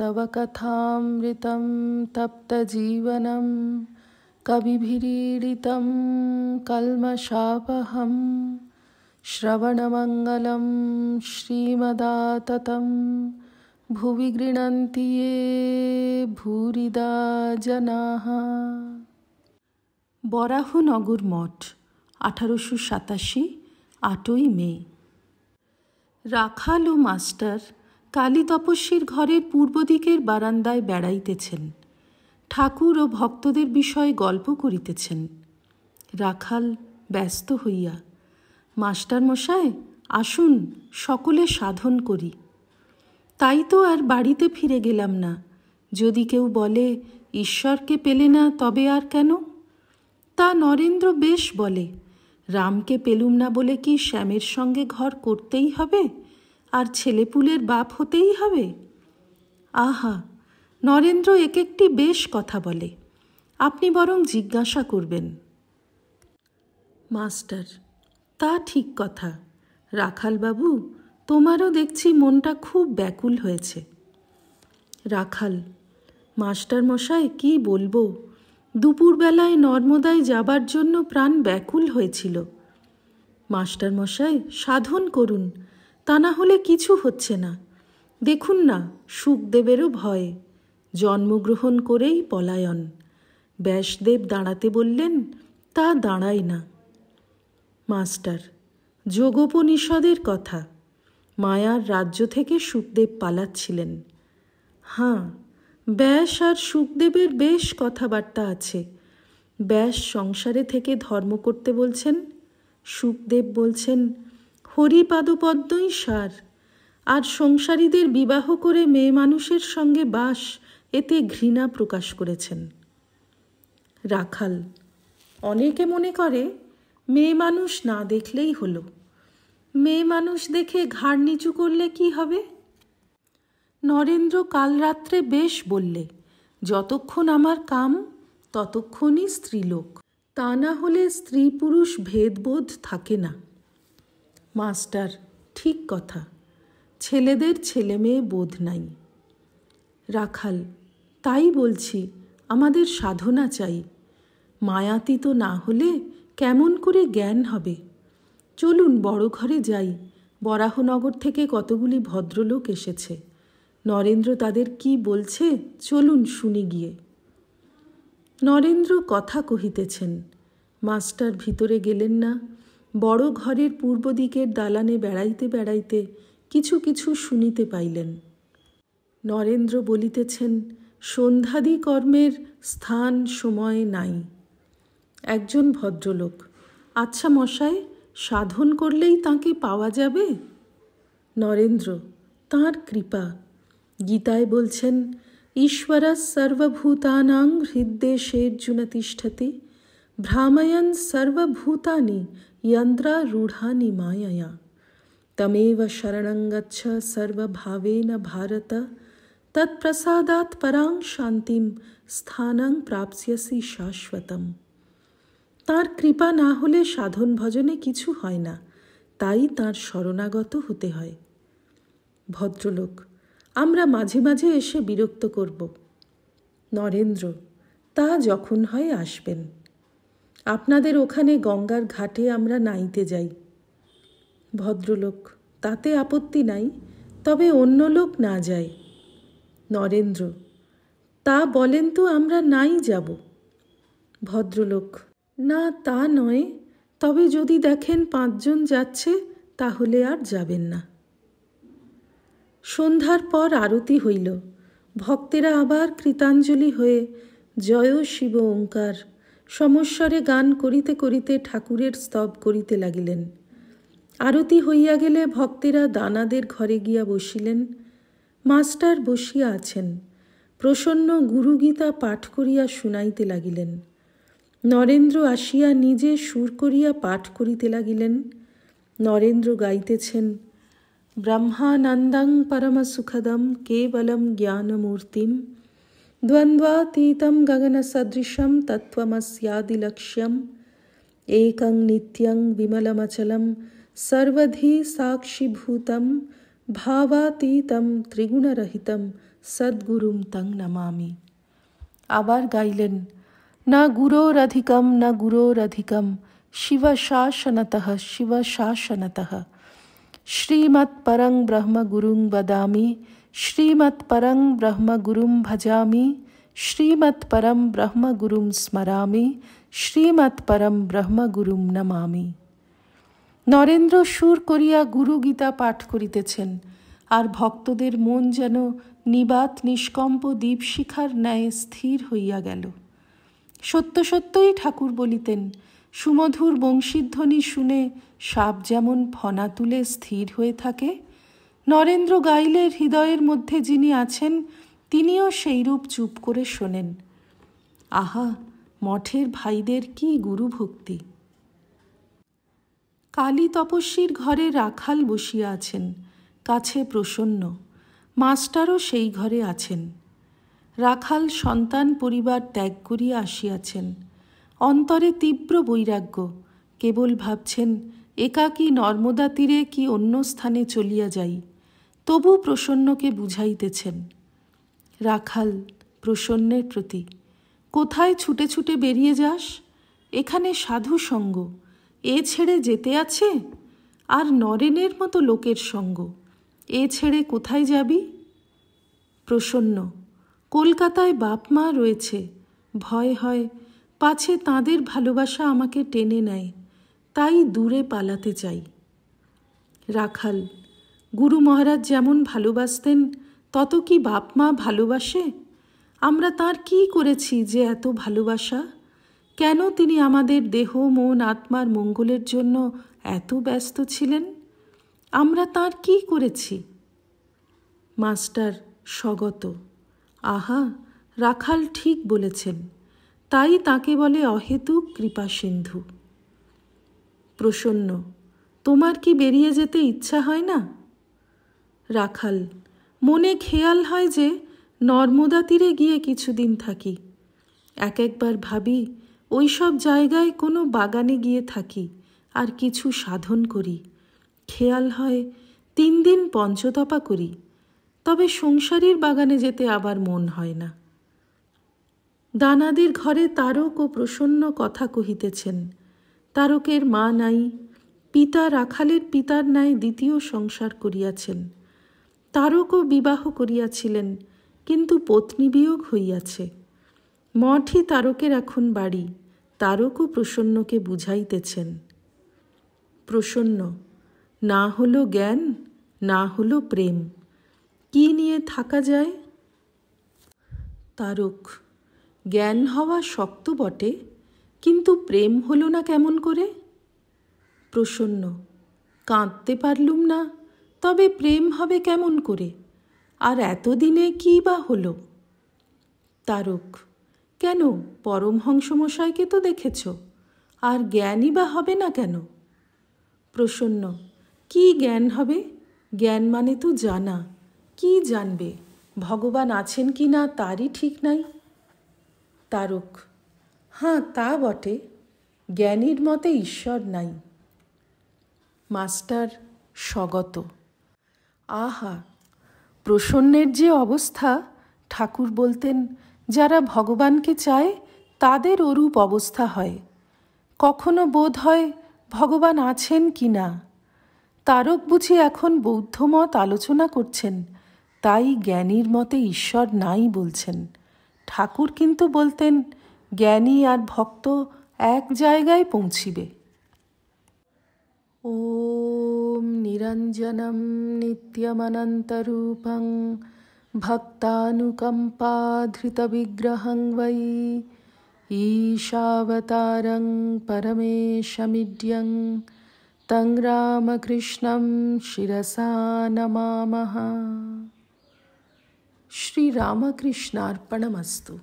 तव कथामृतं तप्तजीवनं कविभिरीडितं कल्मषापहं श्रवणमङ्गलं श्रीमदाततं भुवि गृह्णन्ति ये भूरिदा जनाः। বরাহনগর মঠ 1887 8ই মে। রাখাল ও মাস্টার কালী তপস্বীর ঘরের পূর্ব দিকের বারান্দায় বেড়াইতেছেন, ঠাকুর ও ভক্তদের বিষয়ে গল্প করিতেছেন। রাখাল ব্যস্ত হইয়া, মাস্টার মশায় আসুন সকলে সাধন করি। তাই তো আর বাড়িতে ফিরে গেলাম না। যদি কেউ বলে ঈশ্বরকে পেলে না তবে আর কেন? তা নরেন্দ্র বেশ বলে, রামকে পেলুম না বলে কি শ্যামের সঙ্গে ঘর করতেই হবে আর ছেলেপুলের বাপ হতেই হবে? আহা, নরেন্দ্র এক একটি বেশ কথা বলে, আপনি বরং জিজ্ঞাসা করবেন। মাস্টার: তা ঠিক কথা। রাখালবাবু, তোমারও দেখছি মনটা খুব ব্যাকুল হয়েছে। রাখাল: মাস্টার মশাই কি বলবো, দুপুরবেলায় নর্মদায় যাবার জন্য প্রাণ ব্যাকুল হয়েছিল। মাস্টার মশাই সাধন করুন, তা না হলে কিছু হচ্ছে না। দেখুন না, শুকদেবেরও ভয়, জন্মগ্রহণ করেই পলায়ন। ব্যাসদেব দাঁড়াতে বললেন, তা দাঁড়ায় না। মাস্টার: যোগোপনিষদের কথা, মায়ার রাজ্য থেকে শুকদেব পালাচ্ছিলেন। হাঁ, ব্যাস আর শুকদেবের বেশ কথাবার্তা আছে। ব্যাস সংসারে থেকে ধর্ম করতে বলছেন, শুকদেব বলছেন হরিপাদপদ্মই সার, আর সংসারীদের বিবাহ করে মেয়ে মানুষের সঙ্গে বাস, এতে ঘৃণা প্রকাশ করেছেন। রাখাল: অনেকে মনে করে মেয়ে মানুষ না দেখলেই হলো। মেয়ে মানুষ দেখে ঘাড় নিচু করলে কি হবে? নরেন্দ্র কাল রাত্রে বেশ বললে, যতক্ষণ আমার কাম ততক্ষণই স্ত্রীলোক, তা না হলে স্ত্রী পুরুষ ভেদবোধ থাকে না। মাস্টার: ঠিক কথা, ছেলেদের ছেলে মেয়ে বোধ নাই। রাখাল: তাই বলছি, আমাদের সাধনা চাই। মায়াতীত না হলে কেমন করে জ্ঞান হবে? চলুন বড় ঘরে যাই। বরাহনগর থেকে কতগুলি ভদ্রলোক এসেছে। নরেন্দ্র তাদের কি বলছে চলুন শুনি গিয়ে। নরেন্দ্র কথা কহিতেছেন। মাস্টার ভিতরে গেলেন না। বড় ঘরের পূর্ব দিকের দালানে বেড়াইতে বেড়াইতে কিছু কিছু শুনিতে পাইলেন। নরেন্দ্র বলিতেছেন, সন্ধ্যাদি কর্মের স্থান সময় নাই। একজন ভদ্রলোক: আচ্ছা মশাই, সাধন করলেই তাঁকে পাওয়া যাবে? নরেন্দ্র: তাঁর কৃপা। গীতায় বলছেন, ঈশ্বরঃ সর্বভূতানাং হৃদ্দেশের্জুন তিষ্ঠতি ভ্রাময়ন সর্বভূতানি যন্ত্রারূঢ়ানি মায়য়া তমেব শরণং গচ্ছ সর্বভাবেন ভারত তৎপ্রসাদাৎ পরাং শান্তিম স্থানং প্রাপ্স্যসি শাশ্বতম। তাঁর কৃপা না হলে সাধন ভজনে কিছু হয় না, তাই তাঁর শরণাগত হতে হয়। ভদ্রলোক: আমরা মাঝে মাঝে এসে বিরক্ত করব। নরেন্দ্র: তা যখন হয় আসবেন। আপনাদের ওখানে গঙ্গার ঘাটে আমরা নাইতে যাই। ভদ্রলোক: তাতে আপত্তি নাই, তবে অন্য লোক না যায়। নরেন্দ্র: তা বলেন তো আমরা নাই যাব। ভদ্রলোক: না তা নয়, তবে যদি দেখেন 5 জন যাচ্ছে তাহলে আর যাবেন না। সন্ধ্যার পর আরতি হইল। ভক্তেরা আবার কৃতাঞ্জলি হয়ে জয় শিব ওঙ্কার সমস্বরে গান করিতে করিতে ঠাকুরের স্তব করিতে লাগিলেন। আরতি হইয়া গেলে ভক্তেরা দানাদের ঘরে গিয়া বসিলেন। মাস্টার বসিয়া আছেন। প্রসন্ন গুরুগীতা পাঠ করিয়া শুনাইতে লাগিলেন। নরেন্দ্র আসিয়া নিজে সুর করিয়া পাঠ করিতে লাগিলেন। নরেন্দ্র গাইতেছেন, ব্রহ্মানন্দং পরমসুখদম কেবলম জ্ঞানমূর্তিম দ্বন্দ্বাতীতম গগনসদৃশম তত্ত্বমস্যাদিলক্ষ্যম একং নিত্যং বিমলমচলম সর্বধি সাক্ষীভূতম ভাবাতীতম ত্রিগুণরহিতম সদ্গুরুম তং নমামি। আবার গাইলেন, না গুরোরধিকম না গুরোরধিকম শিব শাসনতঃ শিব শাসনতঃ। শ্রীমৎপরং ব্রহ্ম গুরুং বদামি, শ্রীমৎপরং ব্রহ্ম গুরুম ভজামি, শ্রীমৎপরম ব্রহ্ম গুরুম স্মরামি, শ্রীমৎপরম ব্রহ্ম গুরুম নমামি। নরেন্দ্র সুর করিয়া গুরু গীতা পাঠ করিতেছেন, আর ভক্তদের মন যেন নিবাত নিষ্কম্প দীপশিখার ন্যায় স্থির হইয়া গেল। সত্য সত্যই ঠাকুর বলিতেন, সুমধুর বংশীধ্বনি শুনে সাপ যেমন ফনা তুলে স্থির হয়ে থাকে, নরেন্দ্র গাইলে হৃদয়ের মধ্যে যিনি আছেন তিনিও সেইরূপ চুপ করে শোনেন। আহা, মঠের ভাইদের কি গুরুভক্তি! কালী তপস্বীর ঘরে রাখাল বসিয়া আছেন, কাছে প্রসন্ন, মাস্টারও সেই ঘরে আছেন। রাখাল সন্তান পরিবার ত্যাগ করিয়া আসিয়াছেন, অন্তরে তীব্র বৈরাগ্য, কেবল ভাবছেন একাকী নর্মদা তীরে কি অন্য স্থানে চলিয়া যাই। তবু প্রসন্নকে বুঝাইতেছেন। রাখাল প্রসন্নের প্রতি, কোথায় ছুটে ছুটে বেরিয়ে যাস? এখানে সাধু সঙ্গ, এ ছেড়ে যেতে আছে? আর নরেনের মতো লোকের সঙ্গ, এ ছেড়ে কোথায় যাবি? প্রসন্ন, কলকাতায় বাপ মা রয়েছে, ভয় হয় পাছে তাঁদের ভালোবাসা আমাকে টেনে নেয়, তাই দূরে পালাতে চাই। রাখাল, গুরু মহারাজ যেমন ভালোবাসতেন তত কি বাপ মা ভালোবাসে? আমরা তাঁর কি করেছি যে এত ভালোবাসা? কেন তিনি আমাদের দেহ মন আত্মার মঙ্গলের জন্য এত ব্যস্ত ছিলেন? আমরা তাঁর কি করেছি? মাস্টার স্বগত, আহা, রাখাল ঠিক বলেছেন, তাই তাকে বলে অহেতুক কৃপা সিন্ধু। প্রসন্ন, তোমার কি বেরিয়ে যেতে ইচ্ছা হয় না? রাখাল, মনে খেয়াল হয় যে নর্মদা তীরে গিয়ে কিছুদিন থাকি। এক একবার ভাবি ওই সব জায়গায় কোনো বাগানে গিয়ে থাকি আর কিছু সাধন করি। খেয়াল হয় 3 দিন পঞ্চতপা করি, তবে সংসারীর বাগানে যেতে আবার মন হয় না। দানাদের ঘরে তারক ও প্রসন্ন কথা কহিতেছেন। তারকের মা নাই, পিতা রাখালের পিতার ন্যায় দ্বিতীয় সংসার করিয়াছেন। তারকও বিবাহ করিয়াছিলেন, কিন্তু পত্নী বিয়োগ হইয়াছে। মঠই তারকের এখন বাড়ি, তারকও প্রসন্নকে বুঝাইতেছেন। প্রসন্ন, না হলো জ্ঞান, না হলো প্রেম, কি নিয়ে থাকা যায়? তারক, জ্ঞান হওয়া শক্ত বটে, কিন্তু প্রেম হলো না কেমন করে? প্রসন্ন, কাঁদতে পারলুম না, তবে প্রেম হবে কেমন করে? আর এতদিনে কী বা হলো? তারক, কেন, পরমহংসমশাইকে তো দেখেছ, আর জ্ঞানই বা হবে না কেন? প্রসন্ন, কি জ্ঞান হবে? জ্ঞান মানে তো জানা, কি জানবে? ভগবান আছেন কি না তারই ঠিক নাই। তারক, হাঁ তা বটে, জ্ঞানীর মতে ঈশ্বর নাই। মাস্টার স্বগত, আহা, প্রসন্নের যে অবস্থা! ঠাকুর বলতেন, যারা ভগবানকে চায় তাদের ওরূপ অবস্থা হয়। কখনো বোধ হয় ভগবান আছেন কি না। তারক বুঝি এখন বৌদ্ধমত আলোচনা করছেন, তাই জ্ঞানীর মতে ঈশ্বর নাই বলছেন। ঠাকুর কিন্তু বলতেন জ্ঞানী আর ভক্ত এক জায়গায় পৌঁছিবে। ওম নিরঞ্জনম নিত্যমনন্তরূপং ভক্তানুকম্পাধৃতবিগ্রহং বৈ ঈশাবতারং পরমেশমিড্যং তং রামকৃষ্ণং শিরসা নমামঃ। শ্রীরামকৃষ্ণার্পণমস্তু।